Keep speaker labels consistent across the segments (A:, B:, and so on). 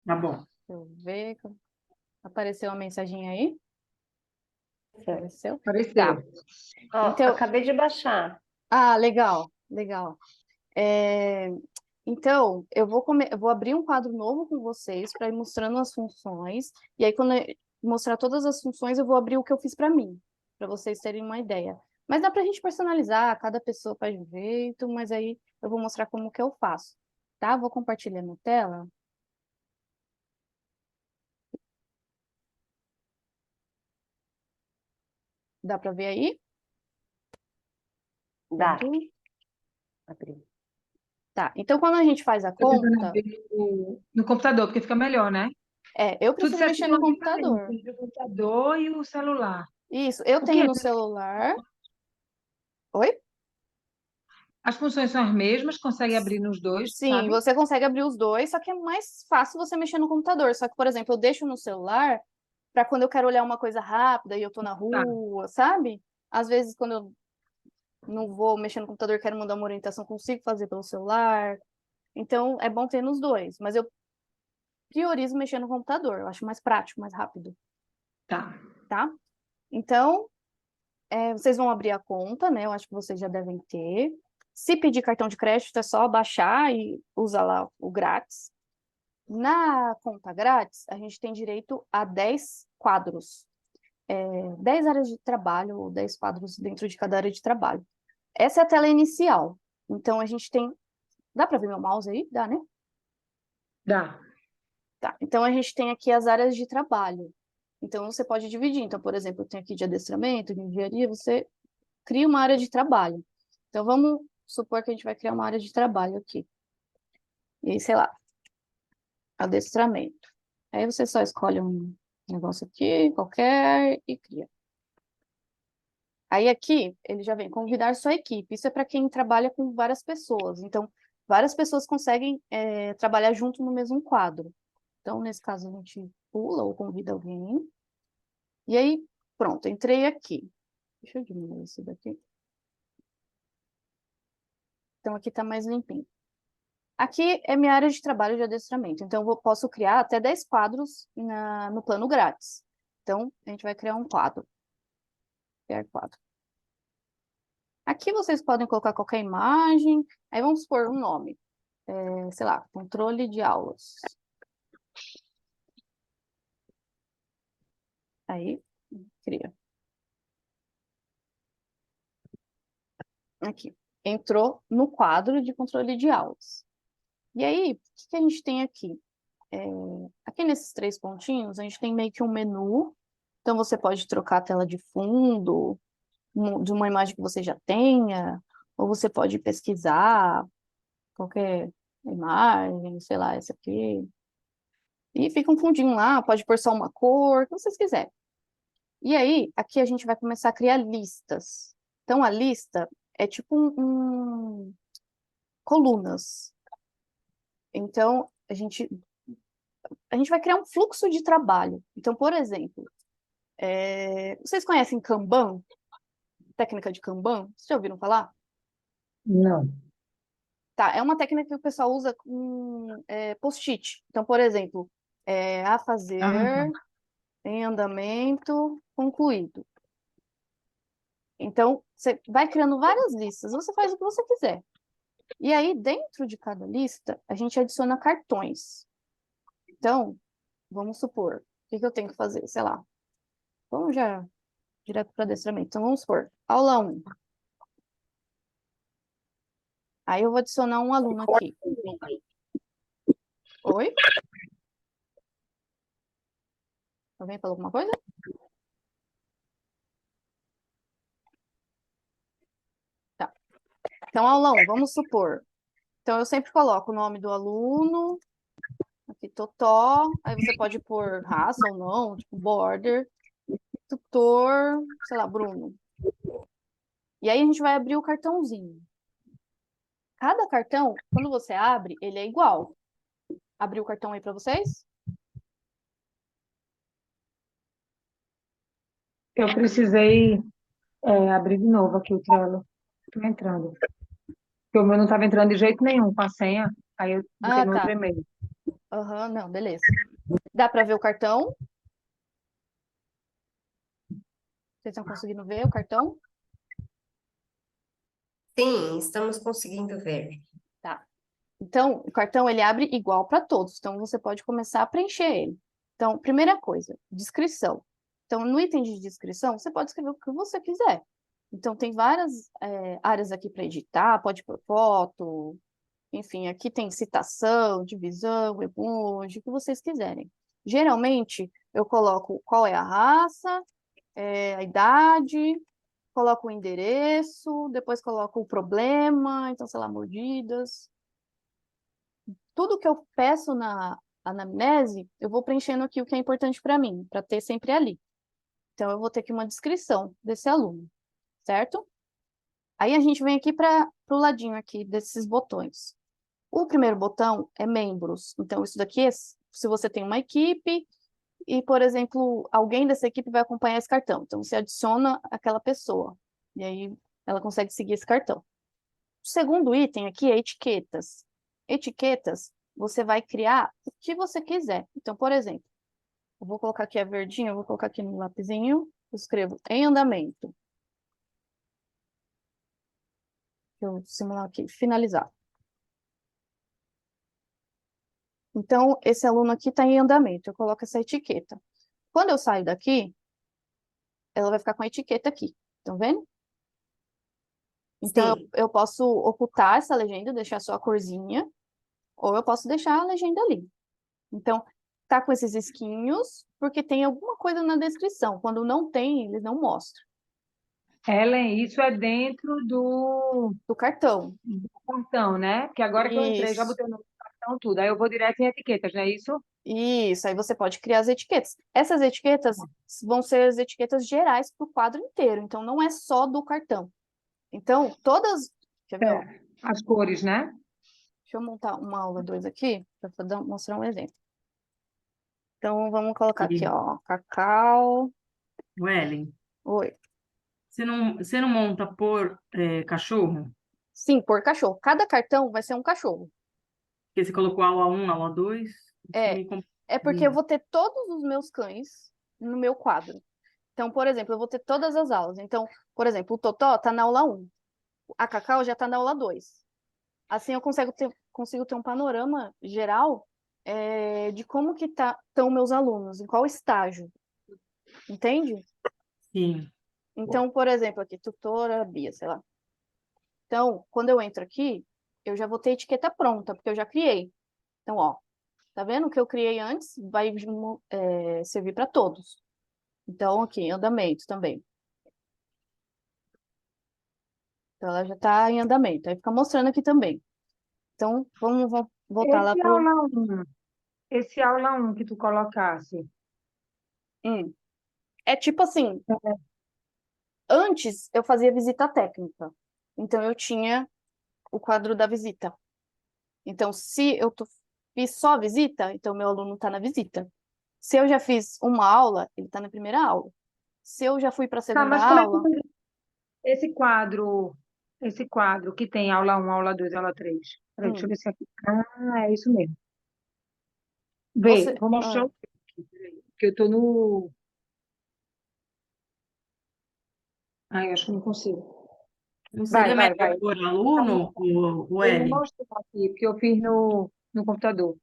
A: Tá bom.
B: Deixa eu ver. Apareceu uma mensagem aí? Apareceu?
A: Apareceu.
B: Tá.
C: Ó,
B: Então,
C: acabei de baixar.
B: legal, legal. É, então, eu vou abrir um quadro novo com vocês para ir mostrando as funções. E aí, quando eu mostrar todas as funções, eu vou abrir o que eu fiz para mim, para vocês terem uma ideia. Mas dá para a gente personalizar, cada pessoa faz de um jeito, mas aí eu vou mostrar como que eu faço, tá? Vou compartilhar minha tela. Dá para ver aí?
C: Dá.
B: Tudo?
C: Abri.
B: Tá. Então, quando a gente faz a
A: Estou tentando
B: conta,
A: abrir no computador, porque fica melhor, né?
B: eu
A: Tu
B: prefiro
A: disseste
B: mexer
A: o
B: no
A: nome diferente
B: computador.
A: entre o computador e o celular.
B: Isso, eu
A: O que
B: tenho
A: é?
B: no celular. Oi?
A: As funções são as mesmas, consegue abrir nos dois,
B: Sim,
A: sabe?
B: você consegue abrir os dois, só que é mais fácil você mexer no computador. Só que, por exemplo, eu deixo no celular para quando eu quero olhar uma coisa rápida e eu tô na
A: Tá,
B: rua, sabe? Às vezes, quando eu não vou mexer no computador, quero mandar uma orientação, consigo fazer pelo celular. Então, é bom ter nos dois, mas eu priorizo mexer no computador, eu acho mais prático, mais rápido,
A: tá.
B: tá? Então, vocês vão abrir a conta, né? Eu acho que vocês já devem ter. Se pedir cartão de crédito, é só baixar e usar lá o grátis. Na conta grátis, a gente tem direito a 10 quadros, 10 áreas de trabalho, ou 10 quadros dentro de cada área de trabalho. Essa é a tela inicial. Então, a gente tem. Dá para ver meu mouse aí? Dá, né?
A: Dá.
B: Tá. Então, a gente tem aqui as áreas de trabalho. Então, você pode dividir. Então, por exemplo, eu tenho aqui de adestramento, de engenharia, você cria uma área de trabalho. Então, vamos supor que a gente vai criar uma área de trabalho aqui. E aí, sei lá, adestramento. Aí você só escolhe um negócio aqui, qualquer, e cria. Aí aqui, ele já vem convidar sua equipe. Isso é para quem trabalha com várias pessoas. Então, várias pessoas conseguem trabalhar junto no mesmo quadro. Então, nesse caso, a gente pula ou convida alguém. E aí, pronto, entrei aqui. Deixa eu diminuir isso daqui. Então, aqui está mais limpinho. Aqui é minha área de trabalho de adestramento. Então, posso criar até 10 quadros no plano grátis. Então, a gente vai criar um quadro. Criar quadro. Aqui vocês podem colocar qualquer imagem. Aí vamos pôr um nome. Sei lá, controle de aulas. Aí, cria. Aqui. Entrou no quadro de controle de aulas. E aí, o que que a gente tem aqui? Aqui nesses três pontinhos, a gente tem meio que um menu. Então, você pode trocar a tela de fundo, de uma imagem que você já tenha, ou você pode pesquisar qualquer imagem, sei lá, essa aqui. E fica um fundinho lá, pode pôr só uma cor, o que vocês quiserem. E aí, aqui a gente vai começar a criar listas. Então, a lista é tipo colunas. Então, a gente vai criar um fluxo de trabalho. Então, por exemplo, vocês conhecem Kanban? Técnica de Kanban? Vocês já ouviram falar?
A: Não.
B: Tá, é uma técnica que o pessoal usa com post-it. Então, por exemplo, a
A: Ah,
B: fazer em andamento concluído. Então, você vai criando várias listas, você faz o que você quiser. E aí, dentro de cada lista, a gente adiciona cartões. Então, vamos supor, o que que eu tenho que fazer? Sei lá, vamos já direto para adestramento. Então, vamos supor, aula 1. Aí eu vou adicionar um aluno aqui. Oi? Alguém falou alguma coisa? Tá. Então, aula 1, vamos supor. Então, eu sempre coloco o nome do aluno, aqui, Totó, aí você pode pôr raça ou não, tipo, border, tutor, sei lá, Bruno. E aí a gente vai abrir o cartãozinho. Cada cartão, quando você abre, ele é igual. Abriu o cartão aí para vocês?
A: eu precisei abrir de novo aqui o Trello. Estou entrando. Porque o meu não estava entrando de jeito nenhum com a senha. Aí eu botei
B: Ah,
A: no outro
B: tá.
A: e-mail.
B: Aham, não, beleza. Dá para ver o cartão? Vocês estão conseguindo ver o cartão?
C: Sim, estamos conseguindo ver.
B: Tá. Então, o cartão ele abre igual para todos. Então, você pode começar a preencher ele. Então, primeira coisa, descrição. Então, no item de descrição, você pode escrever o que você quiser. Então, tem várias áreas aqui para editar, pode pôr foto, enfim, aqui tem citação, divisão, emoji, o que vocês quiserem. Geralmente, eu coloco qual é a raça, a idade, coloco o endereço, depois coloco o problema, então, sei lá, mordidas. Tudo que eu peço na anamnese, eu vou preenchendo aqui o que é importante para mim, para ter sempre ali. Então, eu vou ter aqui uma descrição desse aluno, certo? Aí a gente vem aqui para o ladinho aqui desses botões. O primeiro botão é membros. Então, isso daqui é se você tem uma equipe e, por exemplo, alguém dessa equipe vai acompanhar esse cartão. Então, você adiciona aquela pessoa. E aí ela consegue seguir esse cartão. O segundo item aqui é etiquetas. Etiquetas, você vai criar o que você quiser. Então, por exemplo, eu vou colocar aqui a verdinha, eu vou colocar aqui no lapisinho, eu escrevo em andamento. Deixa eu simular aqui, finalizar. Então, esse aluno aqui está em andamento, eu coloco essa etiqueta. Quando eu saio daqui, ela vai ficar com a etiqueta aqui, estão vendo? Então,
C: Sim,
B: eu posso ocultar essa legenda, deixar só a corzinha, ou eu posso deixar a legenda ali. Então, tá com esses risquinhos, porque tem alguma coisa na descrição. Quando não tem, eles não mostram.
A: Ellen, isso é dentro
B: Do cartão.
A: do cartão, né? Porque agora que eu entrei, já
B: Isso,
A: botei o nome do cartão, tudo. Aí eu vou direto em etiquetas, não é isso?
B: isso. Aí você pode criar as etiquetas. Essas etiquetas vão ser as etiquetas gerais para o quadro inteiro. Então, não é só do cartão. Então, todas. Quer ver, ó?
A: É, as cores, né?
B: Deixa eu montar uma aula 2 aqui, para mostrar um exemplo. Então, vamos colocar aqui,
D: E,
B: ó. Cacau.
D: Wellen,
B: Oi.
D: você não monta por cachorro?
B: Sim, por cachorro. Cada cartão vai ser um cachorro.
D: Porque você colocou aula um, aula 2, isso
B: É,
D: me
B: é porque eu
D: confundiu.
B: vou ter todos os meus cães no meu quadro. Então, por exemplo, eu vou ter todas as aulas. Então, por exemplo, o Totó está na aula um, a Cacau já está na aula 2. Assim eu consigo ter um panorama geral de como que estão meus alunos, em qual estágio, entende?
D: Sim,
B: Então, por exemplo, aqui, tutora Bia, sei lá. Então, quando eu entro aqui, eu já vou ter a etiqueta pronta, porque eu já criei. Então, ó, tá vendo o que eu criei antes? Vai servir para todos. Então, aqui, andamento também. Então, ela já está em andamento. Aí fica mostrando aqui também. Então, vamos voltar lá
A: Esse
B: pro.
A: aula um, esse aula um que tu colocasse,
B: Hum. É tipo assim, antes eu fazia visita técnica. Então, eu tinha o quadro da visita. Então, se fiz só a visita, então meu aluno está na visita. Se eu já fiz uma aula, ele está na primeira aula. Se eu já fui para a
A: tá,
B: segunda
A: mas como é que
B: aula,
A: esse quadro, esse quadro que tem aula um, aula 2, aula 3? Peraí, deixa eu
B: hum,
A: ver se aqui. Ah, é isso mesmo. Vê,
B: você.
A: vou mostrar o que eu tô no. Ai, eu acho que não consigo.
D: não
A: Vai,
D: seria
A: vai,
D: melhor
A: vai.
D: por aluno, o
A: Eu vou
D: Wellen?
A: mostrar aqui, porque eu fiz no computador.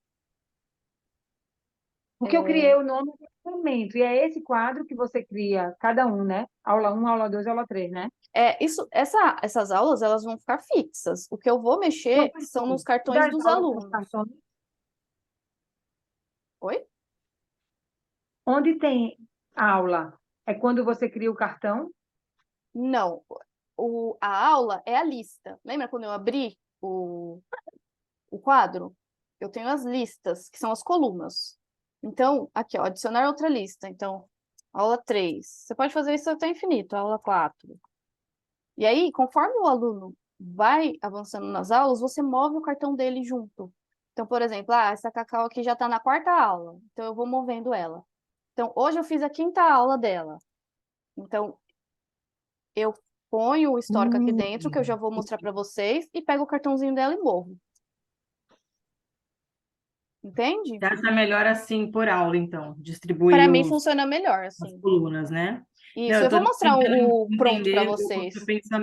A: Porque eu criei
B: é,
A: o nome do documento, e é esse quadro que você cria, cada um, né? Aula um, aula 2, aula 3, né?
B: essas aulas elas vão ficar fixas. O que eu vou mexer
A: Quantas
B: são nos
A: são? E
B: cartões
A: das
B: dos
A: aulas dos
B: alunos.
A: cartões?
B: Oi?
A: Onde tem aula? É quando você cria o cartão?
B: Não. A aula é a lista. Lembra quando eu abri o quadro? Eu tenho as listas, que são as colunas. Então, aqui, ó, adicionar outra lista. Então, aula 3. Você pode fazer isso até infinito, aula 4. E aí, conforme o aluno vai avançando nas aulas, você move o cartão dele junto. Então, por exemplo, essa Cacau aqui já está na quarta aula, então eu vou movendo ela. Então, hoje eu fiz a quinta aula dela. Então, eu ponho o histórico aqui
A: Hum,
B: dentro, que eu já vou mostrar para vocês, e pego o cartãozinho dela e movo. Entende?
D: Você acha melhor assim por aula, então,
B: Para
D: distribuir
B: mim funciona melhor,
D: as
B: assim.
D: colunas, né? Não,
B: Isso,
D: eu
B: eu vou
D: estou
B: mostrar
D: tentando
B: o pronto para
D: entender o seu
B: vocês.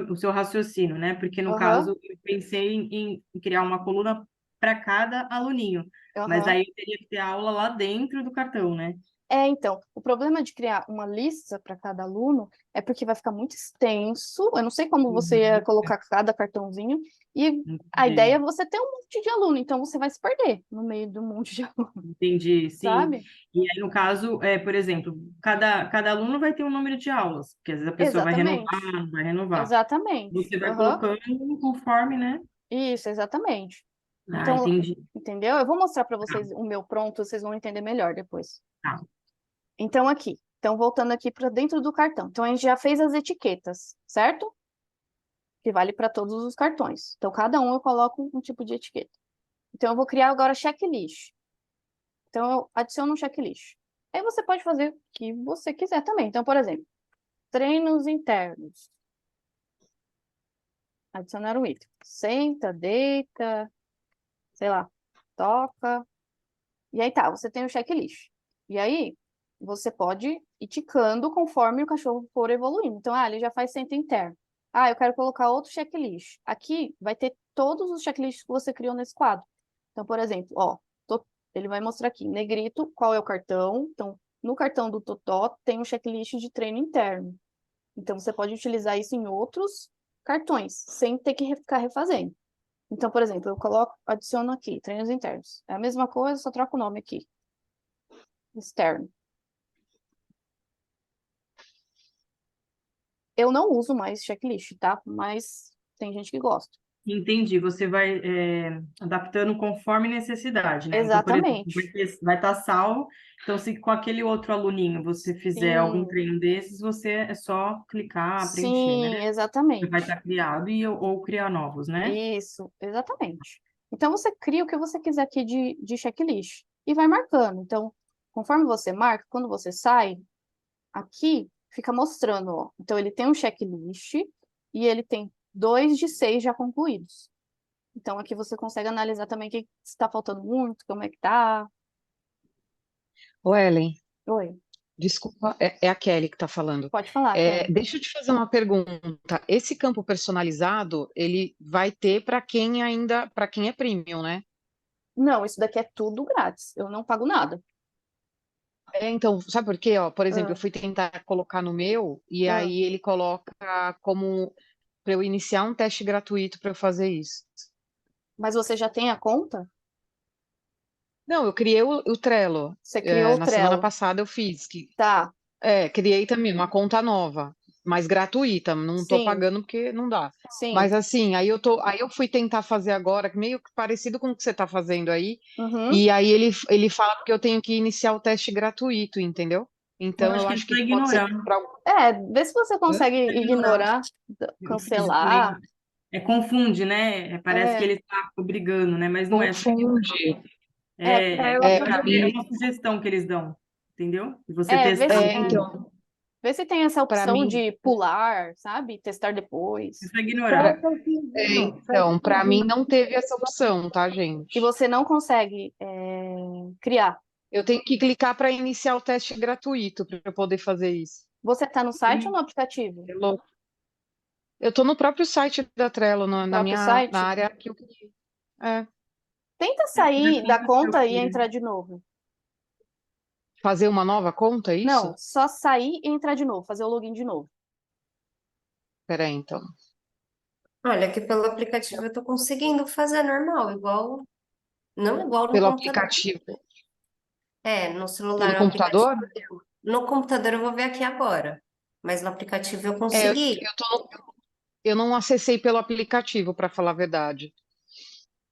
D: o seu raciocínio, né? Porque no
B: Aham,
D: caso eu pensei em criar uma coluna para cada aluninho, mas
B: aham.
D: aí eu teria que ter aula lá dentro do cartão, né?
B: Então, o problema de criar uma lista para cada aluno é porque vai ficar muito extenso. Eu não sei como você ia
D: Uhum,
B: colocar cada cartãozinho, e a ideia
D: entendi.
B: é você ter um monte de aluno, então você vai se perder no meio do monte de aluno,
D: Entendi, sim.
B: sabe?
D: E aí, no caso, por exemplo, cada aluno vai ter um número de aulas, porque às vezes a pessoa vai renovar,
B: Exatamente,
D: não vai renovar.
B: exatamente.
D: Você vai
B: Aham,
D: colocando conforme, né?
B: isso, exatamente.
D: Ah,
B: Então,
D: entendi.
B: entendeu? Eu vou mostrar para
D: Tá,
B: vocês o meu pronto, vocês vão entender melhor depois.
D: tá.
B: Então, aqui. Então, voltando aqui para dentro do cartão. Então, a gente já fez as etiquetas, certo? Que vale para todos os cartões. Então, cada um eu coloco um tipo de etiqueta. Então, eu vou criar agora checklist. Então, eu adiciono um checklist. Aí você pode fazer o que você quiser também. Então, por exemplo, treinos internos. Adicionar um item. Senta, deita, sei lá, toca. E aí tá, você tem o checklist. E aí, você pode ir ticando conforme o cachorro for evoluindo. Então, ele já faz senta interno. Eu quero colocar outro checklist. Aqui vai ter todos os checklists que você criou nesse quadro. Então, por exemplo, ele vai mostrar aqui, em negrito, qual é o cartão. Então, no cartão do Totó tem um checklist de treino interno. Então, você pode utilizar isso em outros cartões, sem ter que ficar refazendo. Então, por exemplo, eu adiciono aqui, treinos internos. É a mesma coisa, só troco o nome aqui, externo. Eu não uso mais checklist, tá? Mas tem gente que gosta.
D: Entendi. Você vai adaptando conforme necessidade, né? Então, por exemplo,
B: Exatamente.
D: vai estar salvo. Então, se com aquele outro aluninho você fizer algum
B: Sim,
D: treino desses, você é só clicar, preencher, né?
B: sim,
D: Vai
B: exatamente.
D: estar criado ou criar novos, né?
B: Isso, exatamente. Então, você cria o que você quiser aqui de checklist e vai marcando. Então, conforme você marca, quando você sai, aqui fica mostrando, ó. Então, ele tem um checklist e ele tem 2 de 6 já concluídos. Então, aqui você consegue analisar também o que está faltando muito, como é que tá.
E: Ô, Ellen,
B: Oi,
E: desculpa, é a Kelly que está falando.
B: pode falar, Kelly.
E: Deixa eu te fazer uma pergunta. Esse campo personalizado, ele vai ter para quem é premium, né?
B: Não, isso daqui é tudo grátis. Eu não pago nada.
E: Então, sabe por quê? Ó, por exemplo, eu
B: Ah,
E: fui tentar colocar no meu e
B: ah.
E: aí ele coloca como para eu iniciar um teste gratuito para eu fazer isso.
B: Mas você já tem a conta?
E: Não, eu criei o Trello.
B: Você criou o
E: Na semana
B: Trello.
E: passada eu fiz.
B: Tá,
E: Criei também uma conta nova, mas gratuita, não tô
B: sim,
E: pagando porque não dá.
B: sim.
E: Mas assim, aí eu fui tentar fazer agora, meio que parecido com o que você está fazendo aí,
B: Uhum.
E: e aí ele fala que eu tenho que iniciar o teste gratuito, entendeu?
D: Eu
E: Então
D: acho
E: eu
D: que ele
E: acho que
D: está
E: pode ser
D: ignorando.
E: para
B: Vê se você consegue
D: Ignorar.
B: ignorar,
D: O que eu falei
B: cancelar.
D: confunde, né? Parece que
B: É,
D: ele está obrigando, né? Mas não é, só
E: confunde.
A: É, eu
E: Para
D: é
E: mim,
D: uma sugestão que eles dão, entendeu? E você testar,
E: então,
B: vê se tem essa
E: para
B: opção
E: mim,
B: de pular, sabe? Testar
D: você
B: depois.
D: vai ignorar.
A: foi o
E: pra-
A: que eu fiz, viu? Foi o que eu
E: para mim
A: fiz.
E: não teve essa opção, tá,
B: E
E: gente?
B: você não consegue criar.
E: Eu tenho que clicar para iniciar o teste gratuito para eu poder fazer isso.
B: Você está no site ou no aplicativo?
E: Eu estou no próprio site da Trello,
B: No
E: na
B: próprio
E: na
B: site?
E: área que eu queria. É,
B: Tenta
D: Já
B: sair da
D: aconteceu
B: conta e
D: aqui, né?
B: entrar de novo.
E: fazer uma nova conta, é
B: Não,
E: isso?
B: só sair e entrar de novo, fazer o login de novo.
E: Peraí, então.
C: Olha, aqui pelo aplicativo eu tô conseguindo fazer normal, igual, não igual no
E: Pelo
C: computador.
E: aplicativo.
C: No celular
E: Pelo
C: o aplicativo
E: computador?
C: deu. No computador eu vou ver aqui agora, mas no aplicativo eu
E: É,
C: consegui.
E: eu não acessei pelo aplicativo, para falar a verdade.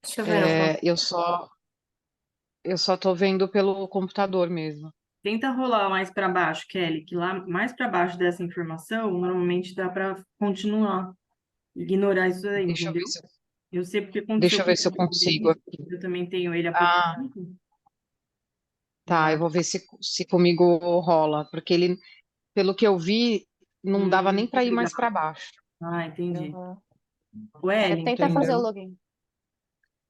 C: Deixa eu ver no computador.
E: Eu só tô vendo pelo computador mesmo.
D: Tenta rolar mais para baixo, Kelly, que lá mais para baixo dessa informação, normalmente dá para continuar, ignorar isso aí,
E: Deixa eu ver
D: entendeu?
E: se eu,
D: Eu sei porque
E: deixa
D: aconteceu
E: eu ver
D: com
E: se eu consigo aqui.
D: eu também tenho ele há pouco
E: Ah,
D: tempo.
E: tá. Eu vou ver se comigo rola, porque ele, pelo que eu vi, não dava nem para ir mais
D: Legal.
E: para baixo.
D: Ah, entendi.
B: Uhum.
D: O Ellen,
B: Tenta fazer o
E: Entendeu?
B: login.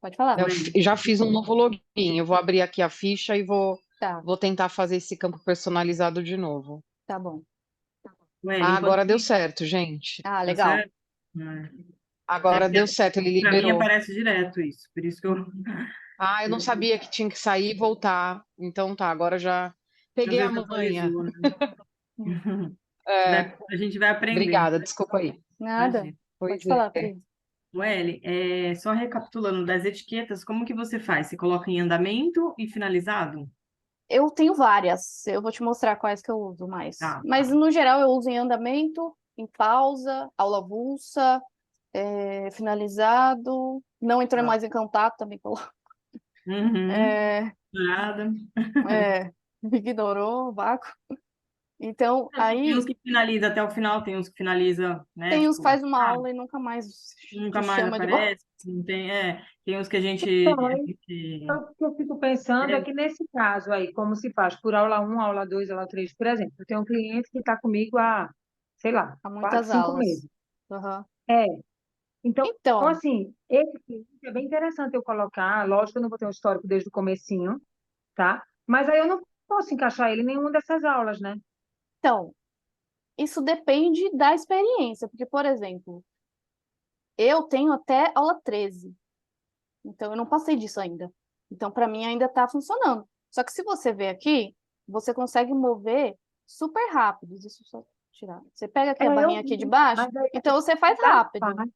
B: Pode falar.
E: Eu
D: Ueli,
E: já fiz um novo login. Eu vou abrir aqui a ficha e
B: Tá,
E: vou tentar fazer esse campo personalizado de novo.
B: tá bom.
D: Ueli,
E: Ah,
D: enquanto
E: agora deu certo, gente.
B: Ah,
D: tá
B: legal.
D: certo? É
E: Agora deu
D: porque
E: certo, ele
D: pra mim
E: liberou.
D: aparece direto isso, por isso que eu
E: Ah, eu não sabia que tinha que sair e voltar. Então tá, agora já
D: às
E: peguei a
D: vezes
E: manha.
D: atualizou, né?
E: É,
D: A gente vai aprendendo,
E: obrigada, desculpa aí.
B: Nada.
D: imagina.
B: Pode
E: Pois
B: falar,
E: é.
B: Pri.
D: Welly, só recapitulando das etiquetas, como que você faz? Você coloca em andamento e finalizado?
B: Eu tenho várias. Eu vou te mostrar quais que eu uso mais.
D: Tá,
B: Mas,
D: tá.
B: no geral, eu uso em andamento, em pausa, aula avulsa, finalizado. Não entrou
D: Tá.
B: mais em contato, também coloco.
D: Uhum.
B: É,
D: Nada.
B: me ignorou, vácuo. Então,
D: Tem uns
B: aí
D: que finaliza até o final, tem uns que finaliza, né?
B: tem uns que
D: Tipo,
B: faz uma aula e nunca mais
D: nunca
B: te
D: mais
B: chama de volta.
D: aparece. Não tem, tem uns que
A: Então,
D: a
A: aí,
D: gente
A: o que eu fico pensando é que nesse caso aí, como se faz por aula um, aula 2, aula 3, por exemplo, eu tenho um cliente que está comigo há, sei lá,
B: Há
A: 4,
B: muitas
A: 5
B: aulas.
A: meses.
B: Aham.
A: É, então,
B: Então,
A: assim, esse cliente é bem interessante eu colocar, lógico que eu não vou ter um histórico desde o comecinho, tá? Mas aí eu não posso encaixar ele em nenhuma dessas aulas, né?
B: então, isso depende da experiência, porque, por exemplo, eu tenho até aula 13. Então, eu não passei disso ainda. Então, para mim, ainda está funcionando. Só que se você ver aqui, você consegue mover super rápido. Deixa eu só tirar. Você pega aqui
A: É,
B: a
A: eu
B: barrinha aqui de
A: vi,
B: baixo,
A: mas aí
B: então você faz
A: cada
B: rápido.
A: parte,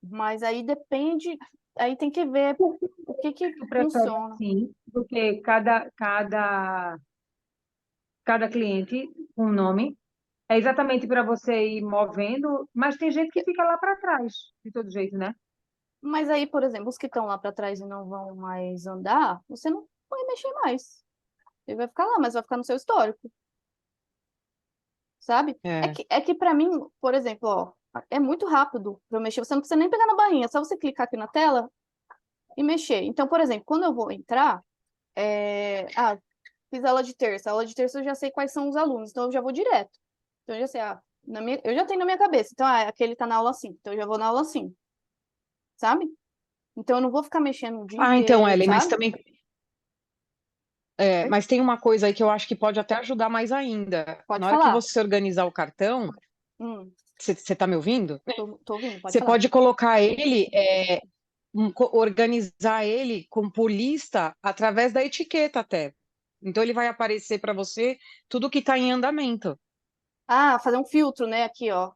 B: Mas aí depende, aí tem que ver
A: por que
B: o que que
A: tu prefere
B: funciona.
A: assim? Porque cada cliente com um nome é exatamente para você ir movendo, mas tem gente que fica lá para trás, de todo jeito, né?
B: Mas aí, por exemplo, os que estão lá para trás e não vão mais andar, você não vai mexer mais. Ele vai ficar lá, mas vai ficar no seu histórico, sabe?
E: É.
B: É que para mim, por exemplo, ó, é muito rápido para eu mexer. Você não precisa nem pegar na barrinha, é só você clicar aqui na tela e mexer. Então, por exemplo, quando eu vou entrar, fiz aula de terça eu já sei quais são os alunos, então eu já vou direto. Então eu já sei, eu já tenho na minha cabeça. Então, aquele tá na aula 5, então eu já vou na aula 5, sabe? Então eu não vou ficar mexendo o dia
E: Ah, então,
B: inteiro,
E: Ellen, mas
B: sabe?
E: também,
B: Oi?
E: mas tem uma coisa aí que eu acho que pode até ajudar mais ainda.
B: Pode
E: Na hora que
B: falar.
E: você organizar o cartão,
B: Hum,
E: você está me ouvindo?
B: tô ouvindo, pode
E: Você
B: falar.
E: pode colocar ele, organizar ele com por lista através da etiqueta até. Então ele vai aparecer para você tudo que está em andamento.
B: Ah, fazer um filtro, né? Aqui, ó.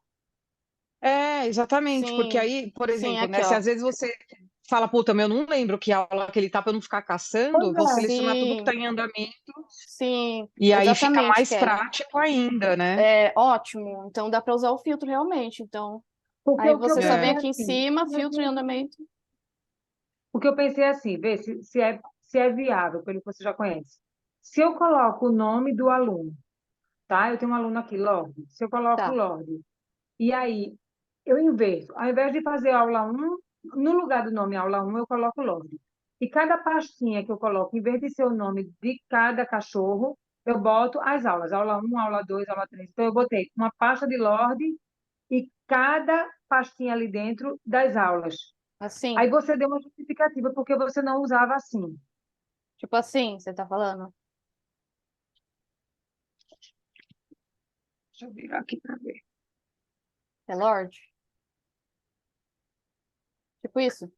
E: É, exatamente, porque
B: Sim,
E: aí, por
B: sim,
E: exemplo,
B: aqui,
E: né, se
B: ó.
E: às vezes você fala, puta, meu, eu não lembro que aula que ele tá para não ficar caçando,
A: Pois
E: eu vou
A: é,
E: selecionar tudo que está
B: Sim,
E: em andamento
B: sim,
E: e aí fica
B: exatamente,
E: mais
B: Kelly.
E: prático ainda, né?
B: É ótimo. Então dá para usar o filtro realmente. Então,
A: porque
B: aí
A: o que eu
B: você só vem
A: pensei
E: É,
B: aqui em
A: assim,
B: cima, filtro em andamento.
A: o que eu pensei assim, vê se é viável, pelo que você já conhece. Se eu coloco o nome do aluno, tá? Eu tenho um aluno aqui, Lorde. Se eu coloco
B: Tá.
A: Lorde, e aí eu inverto, ao invés de fazer aula um, no lugar do nome aula um, eu coloco Lorde. E cada pastinha que eu coloco, em vez de ser o nome de cada cachorro, eu boto as aulas, aula um, aula 2, aula 3. Então, eu botei uma pasta de Lorde e cada pastinha ali dentro das aulas.
B: Assim,
A: Aí você deu uma justificativa porque você não usava assim.
B: tipo assim, você tá falando?
A: Deixa eu virar aqui para ver.
B: É Lorde? Tipo isso?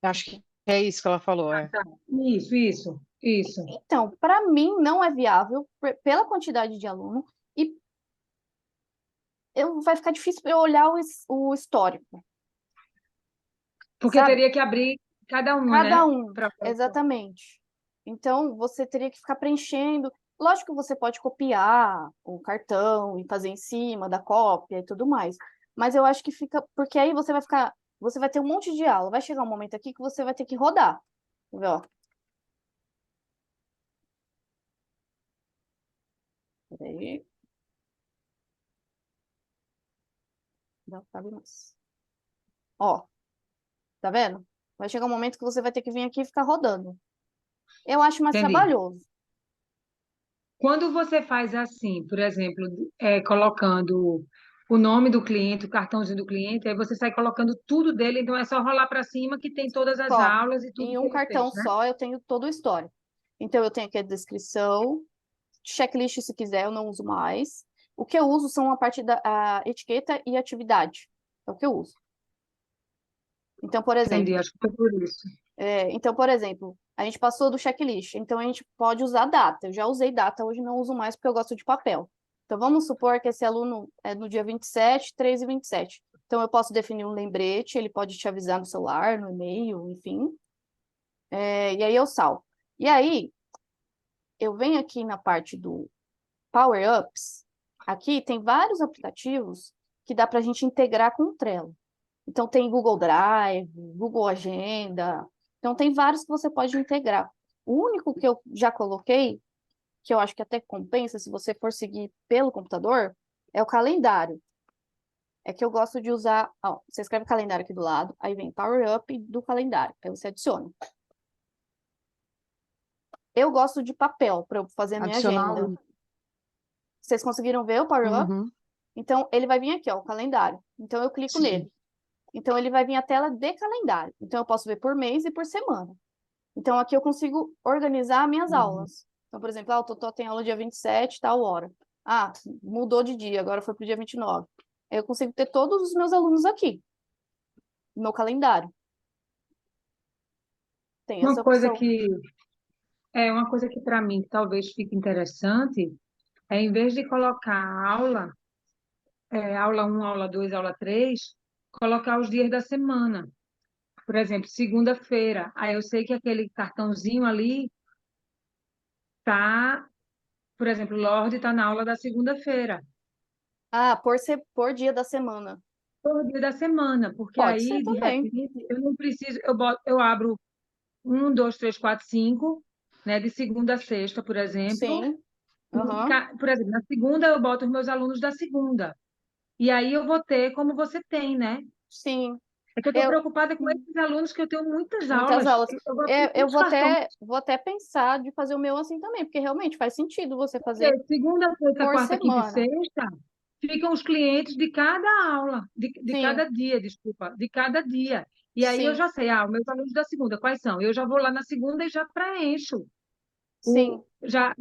E: acho que é isso que ela falou,
A: Ah,
E: é.
A: tá. Isso.
B: Então, para mim não é viável pela quantidade de aluno e vai ficar difícil eu olhar o histórico,
A: Porque
B: sabe?
A: teria que abrir cada uma,
B: Cada
A: né?
B: um,
A: Pra...
B: exatamente. Então, você teria que ficar preenchendo. Lógico que você pode copiar o cartão e fazer em cima da cópia e tudo mais. Mas eu acho que fica. Porque aí você vai ter um monte de aula. Vai chegar um momento aqui que você vai ter que rodar. Quer ver, ó? Peraí, não cabe mais. Ó, tá vendo? Vai chegar um momento que você vai ter que vir aqui e ficar rodando. Eu acho mais
A: Entendi.
B: trabalhoso.
A: Quando você faz assim, por exemplo, colocando o nome do cliente, o cartãozinho do cliente, aí você sai colocando tudo dele, então é só rolar para cima que tem todas as
B: Só.
A: aulas e tudo
B: Em
A: que
B: um
A: ele
B: cartão
A: fez, né?
B: só eu tenho todo o histórico. Então, eu tenho aqui a descrição, checklist, se quiser, eu não uso mais. O que eu uso são a etiqueta e atividade. É o que eu uso. Então, por
A: Entendi,
B: exemplo,
A: acho que foi por isso.
B: a gente passou do checklist, então a gente pode usar data. Eu já usei data, hoje não uso mais porque eu gosto de papel. Então, vamos supor que esse aluno é no dia 27, 3 e 27. Então, eu posso definir um lembrete, ele pode te avisar no celular, no e-mail, enfim. E aí eu salvo. E aí, eu venho aqui na parte do Power Ups. Aqui tem vários aplicativos que dá para a gente integrar com o Trello. Então, tem Google Drive, Google Agenda. Então, tem vários que você pode integrar. O único que eu já coloquei, que eu acho que até compensa se você for seguir pelo computador, é o calendário. É que eu gosto de usar. Ó, você escreve calendário aqui do lado, aí vem Power Up do calendário. Aí você adiciona. Eu gosto de papel para eu fazer a minha
E: Adicionar
B: agenda.
E: o.
B: Vocês conseguiram ver o Power Up?
E: Uhum,
B: Então, ele vai vir aqui, ó, o calendário. Então, eu clico
E: sim.
B: nele. Então, ele vai vir a tela de calendário. Então, eu posso ver por mês e por semana. Então, aqui eu consigo organizar minhas
E: Uhum.
B: aulas. Então, por exemplo, o Totó tem aula dia 27, tal hora. Ah, mudou de dia, agora foi para o dia 29. Aí eu consigo ter todos os meus alunos aqui, no meu calendário. Tem essa
A: Uma coisa
B: opção.
A: que uma coisa que para mim talvez fique interessante é em vez de colocar a aula, aula um, aula 2, aula 3, colocar os dias da semana. Por exemplo, segunda-feira. Aí eu sei que aquele cartãozinho ali tá, por exemplo, o Lorde está na aula da segunda-feira,
B: Ah, por dia da semana.
A: por dia da semana, porque
B: Pode ser
A: aí, de
B: também.
A: repente, eu não preciso, eu abro um, dois, três, quatro, cinco, né, de segunda a sexta, por exemplo.
B: Sim. Aham.
A: Por exemplo, na segunda eu boto os meus alunos da segunda. E aí eu vou ter como você tem, né?
B: Sim.
A: É que eu estou
B: Eu,
A: preocupada com esses alunos que eu tenho muitas
B: muitas
A: aulas.
B: aulas.
A: Eu gosto de
B: Eu
A: muitos cartões.
B: vou até pensar de fazer o meu assim também, porque realmente faz sentido você fazer
A: Segunda, terça,
B: por
A: quarta, quinta e
B: semana.
A: sexta ficam os clientes de cada aula, de
B: Sim,
A: cada dia, desculpa, de cada dia. E aí eu
B: sim,
A: já sei, os meus alunos da segunda, quais são? Eu já vou lá na segunda e já preencho.
B: sim.
A: Já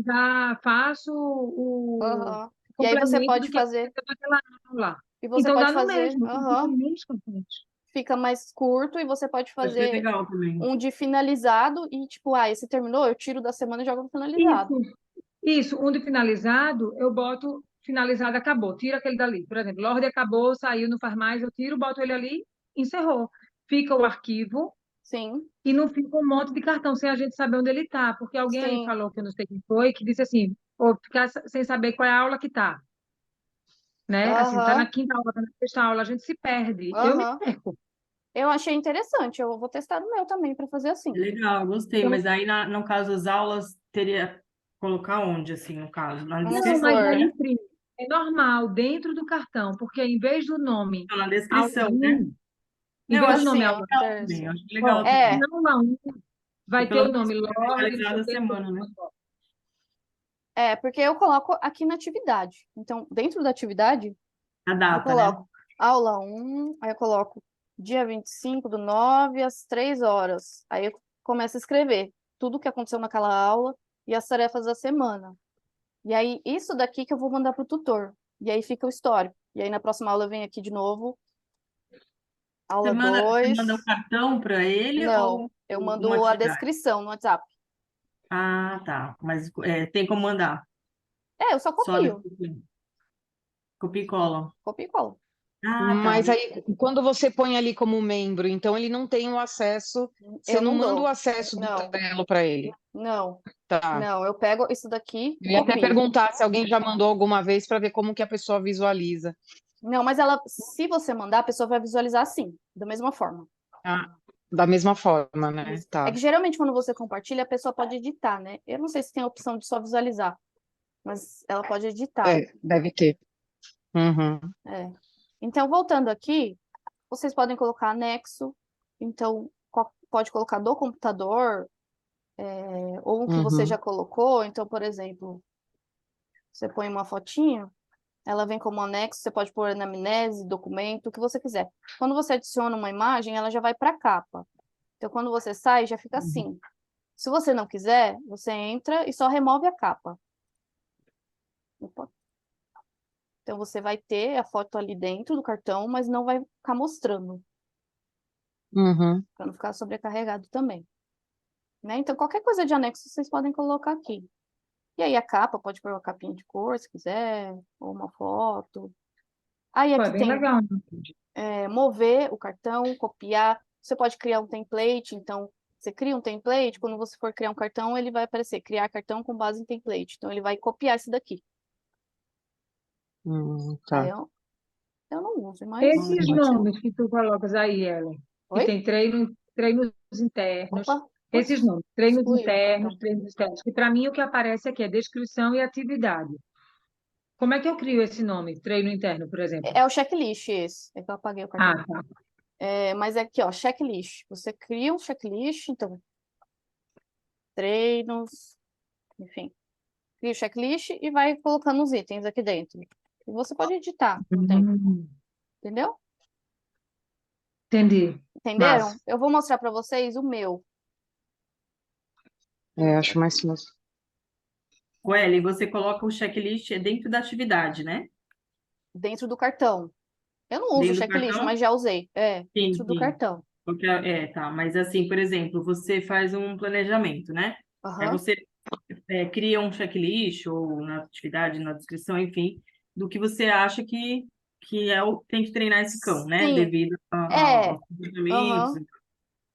A: faço o
B: Aham. E aí você
A: complemento do
B: pode
A: que
B: fazer,
A: aconteceu naquela aula.
B: e você
A: Então dá
B: pode
A: no
B: fazer,
A: mesmo, fica
B: aham,
A: menos cartões.
B: fica mais curto e você pode
D: Vai ser
B: fazer
D: legal também.
B: um de finalizado e tipo, esse terminou, eu tiro da semana e jogo no finalizado.
A: Isso, isso. Um de finalizado, eu boto finalizado, acabou. Tira aquele dali. Por exemplo, Lorde acabou, saiu, não faz mais, eu tiro, boto ele ali, encerrou. Fica o arquivo
B: Sim,
A: e não fica um monte de cartão sem a gente saber onde ele está. Porque alguém aí
B: sim.
A: falou, que eu não sei quem foi, que disse assim, ou ficar sem saber qual é a aula que está. Né? Assim, tá na
B: Aham,
A: quinta aula, tá na sexta aula, a gente se perde. Eu me
B: aham.
A: perco.
B: Eu achei interessante, eu vou testar no meu também para fazer assim.
D: Legal, gostei.
A: Então,
D: Mas aí, no caso, as aulas, teria que colocar onde, assim, no caso? Na
B: Um
A: não, mas
D: descrição,
A: aí
B: tutor.
D: né?
A: imprime. É normal, dentro do cartão, porque em vez do nome
D: Não, na
A: aula
D: descrição, né?
A: 1, em
D: Eu
A: vez do
D: acho
A: nome
B: Assim, ó,
A: aula
D: legal também,
B: terça.
D: eu acho legal
A: Ó,
B: É,
D: também.
A: na aula 1
D: Que
A: vai ter
D: pelo
A: o
D: menos
A: nome
D: fica
A: Lorde, não sei
D: visualizado
A: o
D: a
A: que, não sei o
D: semana,
A: que.
D: né?
B: porque eu coloco aqui na atividade. Então, dentro da atividade,
D: A
B: eu
D: data, né?
B: coloco aula 1, aí eu coloco dia 25 do 9 às 3 horas. Aí eu começo a escrever tudo o que aconteceu naquela aula e as tarefas da semana. E aí, isso daqui que eu vou mandar para o tutor. E aí fica o histórico. E aí, na próxima aula, eu venho aqui de novo, aula
D: Você manda um
B: 2.
D: cartão para ele
B: Não,
D: ou
B: eu
D: uma
B: mando a
D: atividade?
B: descrição no WhatsApp.
D: Ah, tá. Mas tem como mandar?
B: É, eu só
D: Só a
B: copio.
D: descrição. Copia e cola.
B: Copio e colo.
D: Ah, tá.
E: Mas aí, quando você põe ali como membro, então ele não tem o acesso, você
B: Eu
E: não
B: não
E: manda o
B: dou.
E: acesso do
B: Não,
E: Trello para ele.
B: não,
E: Tá.
B: não. Eu pego isso daqui e
E: Eu ia até
B: copio.
E: perguntar se alguém já mandou alguma vez para ver como que a pessoa visualiza.
B: Não, mas se você mandar, a pessoa vai visualizar assim, da mesma forma.
E: Ah, da mesma forma, né?
B: Isso. É
E: Tá.
B: que geralmente quando você compartilha, a pessoa pode editar, né? Eu não sei se tem a opção de só visualizar, mas ela pode editar.
E: Deve ter. Uhum,
B: É. Então, voltando aqui, vocês podem colocar anexo. Então, pode colocar do computador, ou um que você já
E: uhum.
B: colocou. Então, por exemplo, você põe uma fotinho. Ela vem como anexo, você pode pôr anamnese, documento, o que você quiser. Quando você adiciona uma imagem, ela já vai para a capa. Então, quando você sai, já fica assim. Se você não quiser, você entra e só remove a capa. Opa. Então, você vai ter a foto ali dentro do cartão, mas não vai ficar mostrando,
E: Uhum.
B: para não ficar sobrecarregado também. Né? Então, qualquer coisa de anexo vocês podem colocar aqui. E aí, a capa, pode pôr uma capinha de cor, se quiser, ou uma foto. Aí,
A: Pô, é
B: aqui
A: bem
B: tem
A: legal.
B: mover o cartão, copiar. Você pode criar um template, então você cria um template, quando você for criar um cartão, ele vai aparecer criar cartão com base em template. Então ele vai copiar esse daqui. Aí
E: Tá.
B: eu não uso, mas
A: Esses
B: pode ser um.
A: nomes que tu colocas aí, Ellen, que
B: Oi?
A: tem treinos internos,
B: Opa,
A: esses
B: putz,
A: nomes,
B: excluiu.
A: treinos externos, que para mim o que aparece aqui é descrição e atividade. Como é que eu crio esse nome, treino interno, por exemplo?
B: É o checklist esse. É que eu apaguei o cartão.
A: Ah, tá.
B: Mas é aqui, ó, checklist. Você cria um checklist, então, treinos, enfim. Cria o checklist e vai colocando os itens aqui dentro. E você pode editar no tempo,
A: Hum,
B: entendeu?
A: entendi.
B: Entenderam?
A: Massa.
B: Eu vou mostrar para vocês o meu.
E: Acho mais fácil.
D: O L, você coloca o checklist dentro da atividade, né?
B: Dentro do cartão. Eu não uso
D: Dentro do
B: checklist,
D: cartão?
B: mas já usei.
D: Sim,
B: Dentro do
D: sim.
B: cartão.
D: Tá. Mas assim, por exemplo, você faz um planejamento, né? Aí
B: Aham.
D: você cria um checklist ou na atividade, na descrição, enfim, do que você acha que tem que treinar esse cão, né?
B: Sim.
D: Devido
B: É.
D: aos comportamentos,
B: Aham. O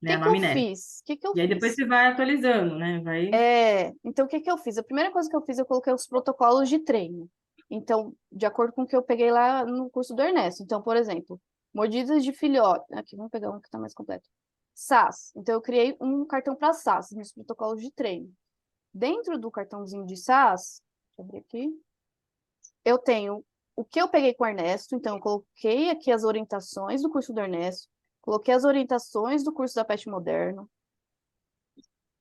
D: né? A
B: que que eu
D: anamnese.
B: fiz? O que que eu
D: E aí depois
B: fiz?
D: você vai atualizando, né? Vai.
B: Então, o que que eu fiz? A primeira coisa que eu fiz, eu coloquei os protocolos de treino. Então, de acordo com o que eu peguei lá no curso do Ernesto. Então, por exemplo, mordidas de filhote. Aqui, vamos pegar um que está mais completo. SAS. Então, eu criei um cartão para SAS, nos protocolos de treino. Dentro do cartãozinho de SAS, deixa eu abrir aqui, eu tenho o que eu peguei com o Ernesto, então eu coloquei aqui as orientações do curso do Ernesto, coloquei as orientações do curso da Pet Moderno,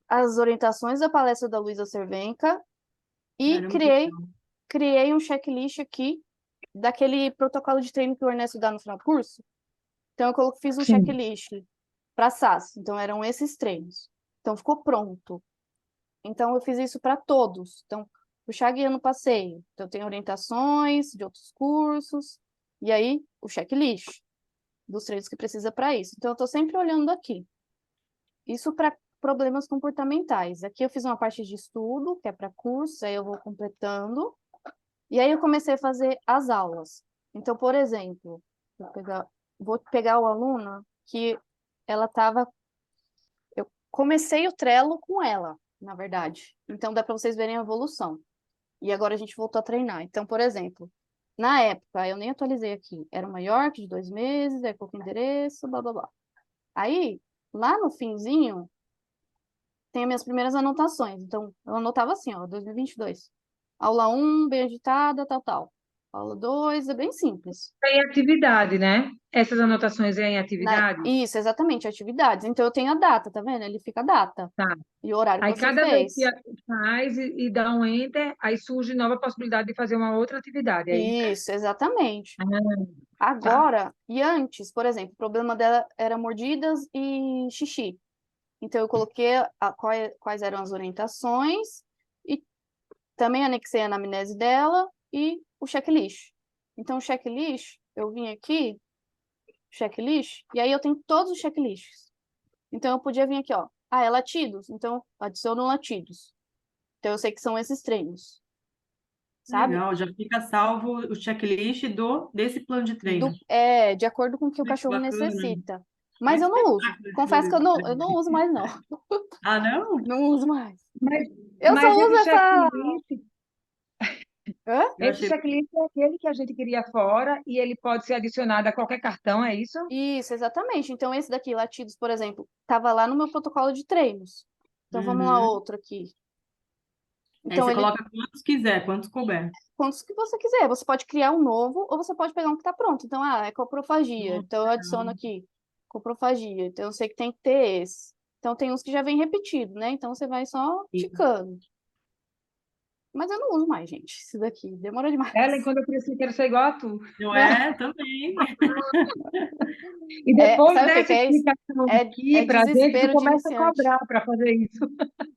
B: as orientações da palestra da Luísa Cervenka e
D: Caramba, que legal.
B: criei um checklist aqui daquele protocolo de treino que o Ernesto dá no final do curso. Então eu fiz um
A: Sim.
B: checklist para SAS, então eram esses treinos. Então ficou pronto. Então eu fiz isso para todos. Então puxar guia no passeio. Então tem orientações de outros cursos e aí o checklist dos treinos que precisa para isso. Então eu estou sempre olhando aqui. Isso para problemas comportamentais. Aqui eu fiz uma parte de estudo, que é para curso, aí eu vou completando. E aí eu comecei a fazer as aulas. Então, por exemplo, vou pegar o aluno que ela estava. Eu comecei o Trello com ela, na verdade. Então dá para vocês verem a evolução. E agora a gente voltou a treinar. Então, por exemplo, na época, eu nem atualizei aqui, era uma York de 2 meses, aí coloquei o endereço, blá blá blá. Aí, lá no finzinho, tem as minhas primeiras anotações. Então, eu anotava assim, ó, 2022. Aula 1, bem agitada, tal, tal. Aula 2, é bem simples.
A: Tem atividade, né? Essas anotações é em atividade?
B: Isso, exatamente, atividades. Então, eu tenho a data, tá vendo? Ele fica a data
A: Tá.
B: e o horário que
A: Aí
B: você
A: cada vez que
B: fez.
A: faz e dá um enter, aí surge nova possibilidade de fazer uma outra atividade, é isso?
B: Isso, exatamente.
A: Ah, tá.
B: Agora, e antes, por exemplo, o problema dela era mordidas e xixi. Então, eu coloquei quais eram as orientações e também anexei a anamnese dela e o checklist. Então, o checklist, eu vim aqui, checklist, e aí eu tenho todos os checklists. Então, eu podia vir aqui, ó. Ah, é latidos? Então, adiciono latidos. Então, eu sei que são esses treinos, sabe?
D: Legal, já fica salvo o checklist desse plano de treino.
B: De acordo com o que o
D: Ai, que
B: cachorro
D: bacana.
B: necessita.
D: Um
B: Mas eu não uso.
D: espetáculo de
B: Confesso que eu não
D: presente.
B: uso mais, não.
D: Ah, não?
B: Não uso mais.
A: Mas,
B: Eu só
A: mas
B: uso essa. Hã?
D: Eu
A: esse
D: achei.
A: checklist é aquele que a gente queria fora e ele pode ser adicionado a qualquer cartão, é isso?
B: Isso, exatamente. Então, esse daqui, latidos, por exemplo, estava lá no meu protocolo de treinos. Então, vamos lá,
D: Uhum.
B: outro aqui.
D: Aí
B: Então,
D: você
B: ele,
D: coloca quantos quiser, quantos couber.
B: quantos que você quiser. Você pode criar um novo ou você pode pegar um que está pronto. Então, é coprofagia.
D: Nossa,
B: Então, eu adiciono
D: legal.
B: aqui, coprofagia. Então, eu sei que tem que ter esse. Então, tem uns que já vem repetido, né? Então, você vai só
D: Sim.
B: ticando. Mas eu não uso mais, gente. Isso daqui demora demais.
A: Ellen, quando eu cresci, quero ser igual a tu.
D: Não é? Também.
A: E depois
B: Sabe o que
A: dessa
B: que é isso?
A: explicação
B: É
A: aqui pra gente, tu
B: desespero de
A: começa a
B: iniciante.
A: cobrar para fazer isso.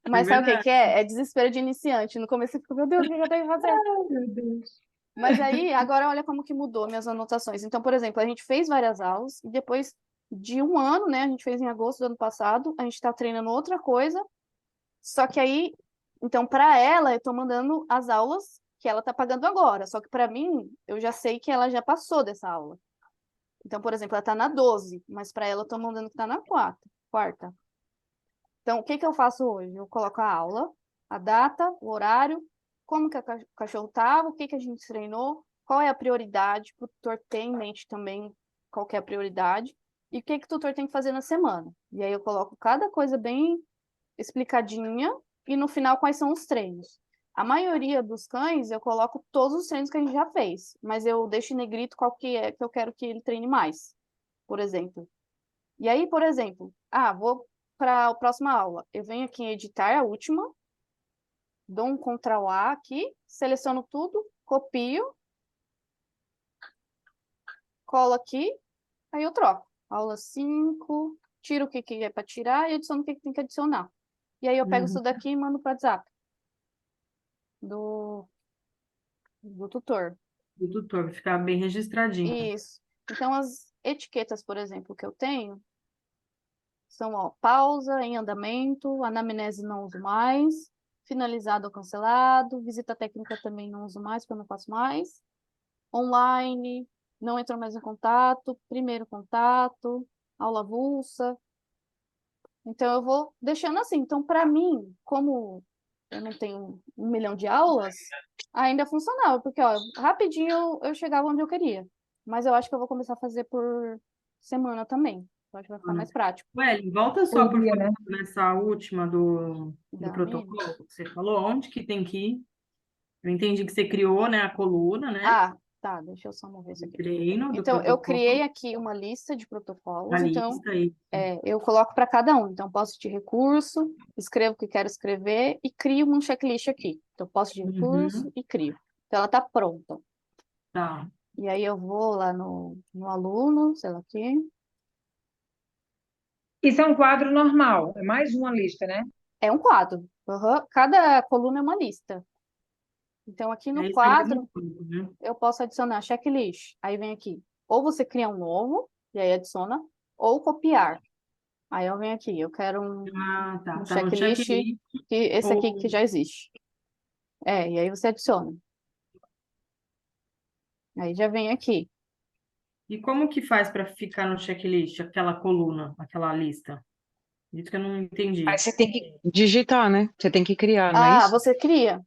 B: Mas
D: É
B: sabe o que
D: verdade.
B: que é? É desespero de iniciante. No começo eu fico, meu Deus, o que eu tenho que fazer?
A: Ai, meu Deus.
B: Mas aí, agora olha como que mudou minhas anotações. Então, por exemplo, a gente fez várias aulas e depois de um ano, né? A gente fez em agosto do ano passado, a gente está treinando outra coisa. Só que aí, então, para ela, eu tô mandando as aulas que ela tá pagando agora. Só que para mim, eu já sei que ela já passou dessa aula. Então, por exemplo, ela tá na 12, mas para ela eu tô mandando que tá na quarta. Então, o que que eu faço hoje? Eu coloco a aula, a data, o horário, como que o cachorro estava, o que que a gente treinou, qual é a prioridade, para o tutor ter em mente também qual que é a prioridade, e o que que o tutor tem que fazer na semana. E aí eu coloco cada coisa bem explicadinha, e no final quais são os treinos. A maioria dos cães eu coloco todos os treinos que a gente já fez, mas eu deixo em negrito qual que é que eu quero que ele treine mais, por exemplo. E aí, por exemplo, vou para a próxima aula. Eu venho aqui em editar a última, dou um Ctrl A aqui, seleciono tudo, copio, colo aqui, aí eu troco. Aula 5, tiro o que que é para tirar e adiciono o que que tem que adicionar. E aí eu pego isso daqui e mando para o WhatsApp do tutor.
D: Do tutor, vai ficar bem registradinho.
B: Isso. Então, as etiquetas, por exemplo, que eu tenho são, ó, pausa, em andamento, anamnese não uso mais, finalizado ou cancelado, visita técnica também não uso mais, porque eu não faço mais, online, não entro mais em contato, primeiro contato, aula avulsa. Então, eu vou deixando assim. Então, para mim, como eu não tenho 1 milhão de aulas, ainda funcionava, porque, ó, rapidinho eu chegava onde eu queria. Mas eu acho que eu vou começar a fazer por semana também. Eu acho que vai ficar mais prático.
D: Ellen, volta só,
A: Por
D: por
A: dia, né?
D: favor, nessa última do
B: Da
D: protocolo que você falou. Onde que tem que ir? Eu entendi que você criou, né, a coluna, né?
B: Tá, deixa eu só mover isso
D: Do
B: aqui.
D: treino, do
B: Então, eu
D: protocolo,
B: criei aqui uma lista de
D: a
B: protocolos, então
D: lista aí.
B: eu coloco para cada um. Então, posso de recurso, escrevo o que quero escrever e crio um checklist aqui. Então, posso de recurso e crio. Então, ela está pronta.
D: Tá.
B: E aí, eu vou lá no aluno, sei lá aqui.
A: Isso é um quadro normal, é mais uma lista, né?
B: É um quadro. Cada coluna é uma lista. Então, aqui no
D: Esse é o mesmo
B: quadro,
D: campo, né?
B: eu posso adicionar checklist. Aí vem aqui. Ou você cria um novo, e aí adiciona, ou copiar. Aí eu venho aqui, eu quero
D: Ah, tá.
B: um
D: Tá no
B: checklist,
D: checklist.
B: esse aqui que
D: Ou...
B: já existe. E aí você adiciona. Aí já vem aqui.
D: E como que faz para ficar no checklist, aquela coluna, aquela lista? Isso que eu não
E: Aí
D: entendi.
E: você tem que digitar, né? Você tem que criar, não é isso?
B: Você cria.